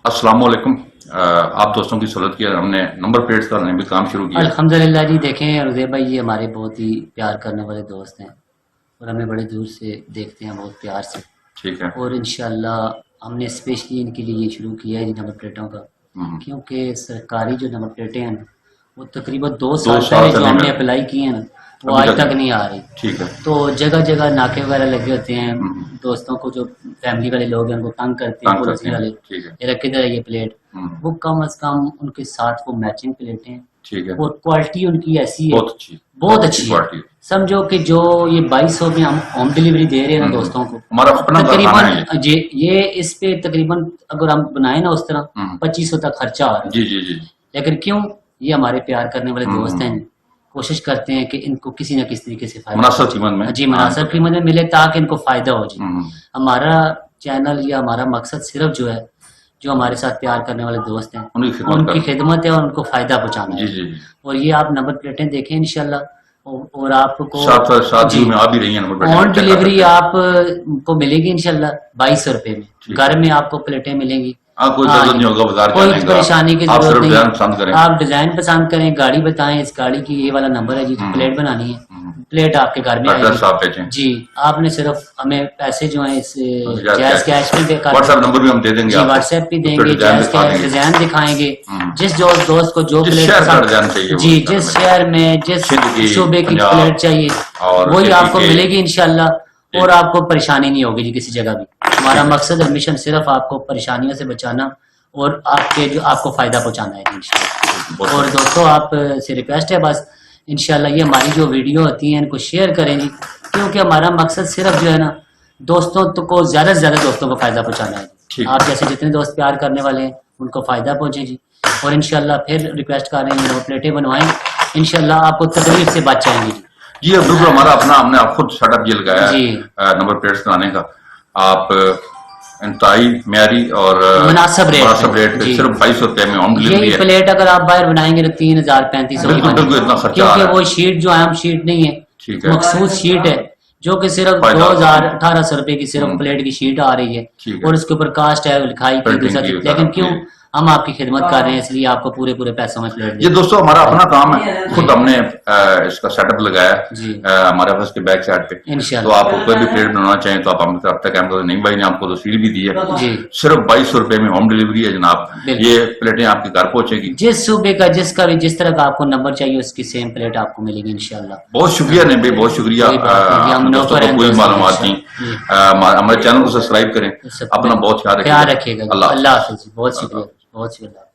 अस्सलाम वालेकुम। आप दोस्तों की सहूलत की हमने नंबर प्लेट्स का भी काम शुरू किया। अल्हम्दुलिल्लाह जी। देखें रुज़े भाई, ये हमारे बहुत ही प्यार करने वाले दोस्त हैं और हमें बड़े दूर से देखते हैं, बहुत प्यार से। ठीक है। और इंशाल्लाह हमने स्पेशली इनके लिए ये शुरू किया है जी नंबर प्लेटों का, क्योंकि सरकारी जो नंबर प्लेटें हैं ना, वो तकरीबन 2 साल पहले से जो नहीं हमने मिल अप्लाई किए हैं ना, वो अभी आज तक तक नहीं आ रही। ठीक है। तो जगह जगह नाके वगैरह लगे होते हैं, हम्म, दोस्तों को जो फैमिली वाले लोग हैं उनको तंग करते हैं तंग पुलिस करते हैं। वाले, ठीक है। ये किधर है ये प्लेट। हम्म, वो कम अज़ कम उनके साथ वो मैचिंग प्लेटें हैं ठीक है। और क्वालिटी उनकी ऐसी है, बहुत अच्छी, बहुत अच्छी है। क्वालिटी। समझो कि जो ये 2200 में हम होम डिलीवरी दे रहे हैं ना दोस्तों को, हमारा अपना कारखाना है तकरीबन ये इस पे तकरीबन अगर हम बनाए ना उस तरह ये। 2500 तक खर्चा आ रहा है। जी जी जी। लेकिन क्यों, ये हमारे प्यार करने वाले दोस्त हैं, हम्म, कोशिश करते हैं कि इनको किसी न किसी तरीके से फायदा मुनासिब पहुंचे। कीमत में। जी, मुनासिब कीमत में मिले ताकि इनको फायदा हो जाए। हम्म, हमारा चैनल या हमारा मकसद सिर्फ जो है, जो हमारे साथ प्यार करने वाले दोस्त हैं उनकी खिदमत है और उनको फायदा पहुंचाना जी है। जी जी। और ये आप नंबर प्लेटें देखें इंशाल्लाह, और आपको साथ जी में आ भी रही है नंबर ऑन प्लेटें, डिलीवरी आप को मिलेगी इंशाल्लाह 2200 रुपये में। ठीक घर है। में आपको प्लेटें मिलेंगी। हाँ, कोई हाँ जरूरत जी, नहीं होगा बाजार कोई जाने का। परेशानी की आप जरूरत सिर्फ नहीं डिजाइन है। पसंद करें। आप डिजाइन पसंद करें, गाड़ी बताएं, इस गाड़ी की ये वाला नंबर है जी, हम्म, प्लेट बनानी है, हम्म, प्लेट आपके घर में एड्रेस आप आएगी। भेजें। जी, आपने सिर्फ हमें पैसे जो है इस जायज़ जैज कैश में पे कर व्हाट्सएप दें। नंबर भी हम दे देंगे जी, आपको। व्हाट्सएप भी उस पर देंगे, डिजाइन जैज दिखा कैश देंगे। डिजाइन दिखाएंगे। हम्म, जिस जो दोस्त को जो जिस प्लेट शहर का पसंद, डिजाइन चाहिए वो जी डिजाइन जिस मिलेगा। शहर में जिस सिंध की, सूबे की पंजाब प्लेट चाहिए और वही यूपी आपको के। मिलेगी इंशाल्लाह। जी और आपको परेशानी नहीं होगी जी किसी जगह भी। हमारा मकसद और मिशन सिर्फ आपको परेशानियों से बचाना और आपके जो आपको फायदा पहुंचाना है इंशाल्लाह। और दोस्तों आप से रिक्वेस्ट है बस, इंशाल्लाह ये हमारी जो वीडियो होती हैं इनको शेयर करें जी, क्योंकि हमारा मकसद सिर्फ जो है ना, दोस्तों तो को ज़्यादा से ज़्यादा दोस्तों को फायदा पहुंचाना है। ठीक। आप जैसे जितने दोस्त प्यार करने वाले हैं उनको फायदा पहुंचे जी। और इंशाल्लाह फिर रिक्वेस्ट कर रहे हैं वो प्लेटें बनवाएं, इंशाल्लाह आपको तकलीफ से बच जाएंगे जी। जी बिल्कुल, हमारा अपना हमने खुद सेटअप ये लगाया जी, है नंबर प्लेट्स बनाने का। आप इंतहाई म्यारी और मुनासिब रेट पे जी। सिर्फ 2200 रुपए में होम डिलीवरी यही है। प्लेट अगर आप बाहर बनाएंगे तो 3000-3500 की बिल्कुल बिल्कुल, बनेगी, इतना खर्चा आ क्योंकि रहा वो है। शीट जो आम शीट नहीं है, ठीक है। मखसूस शीट है, जो कि सिर्फ फायदा 2000-1800 रुपए की सिर्फ प्लेट की शीट आ रही है। ठीक है। और उसके ऊपर कास्ट है लिखाई की प्रिंटिंग दूसरा, की लेकिन सारा क्यों ये। हम आपकी खिदमत कर रहे हैं, इसलिए आपको पूरे पूरे पैसों में प्लेट ये दोस्तों हमारा अपना काम है, खुद जी। हमने इसका सेटअप लगाया जी हमारे ऑफिस के बैक साइड पे। तो इंशाल्लाह। आपको कोई भी प्लेट बनवाना चाहें तो आप हमसे रब्ता कायम करें। नहीं भाई ने आपको तस्वीर भी दी है। जी, सिर्फ 2200 रुपए में होम डिलीवरी है जनाब। बिल्कुल। ये प्लेटें आपके घर पहुंचेगी। जिस सूबे का जिसका भी जिस तरह का आपको नंबर चाहिए उसकी सेम प्लेट आपको मिलेगी इंशाल्लाह। बहुत शुक्रिया नहीं भाई, बहुत शुक्रिया। कोई बात नहीं, हम दोस्तों नौकर को हैं कोई दोस्तों के मालूमात नहीं। इंशाल्लाह। हमारे चैनल को सब्सक्राइब करें। अपना बहुत ख्याल ख्याल रखिएगा। रखिएगा। अल्लाह अल्लाह हाफिज़। हाफिज। बहुत शुक्रिया, बहुत शुक्रिया।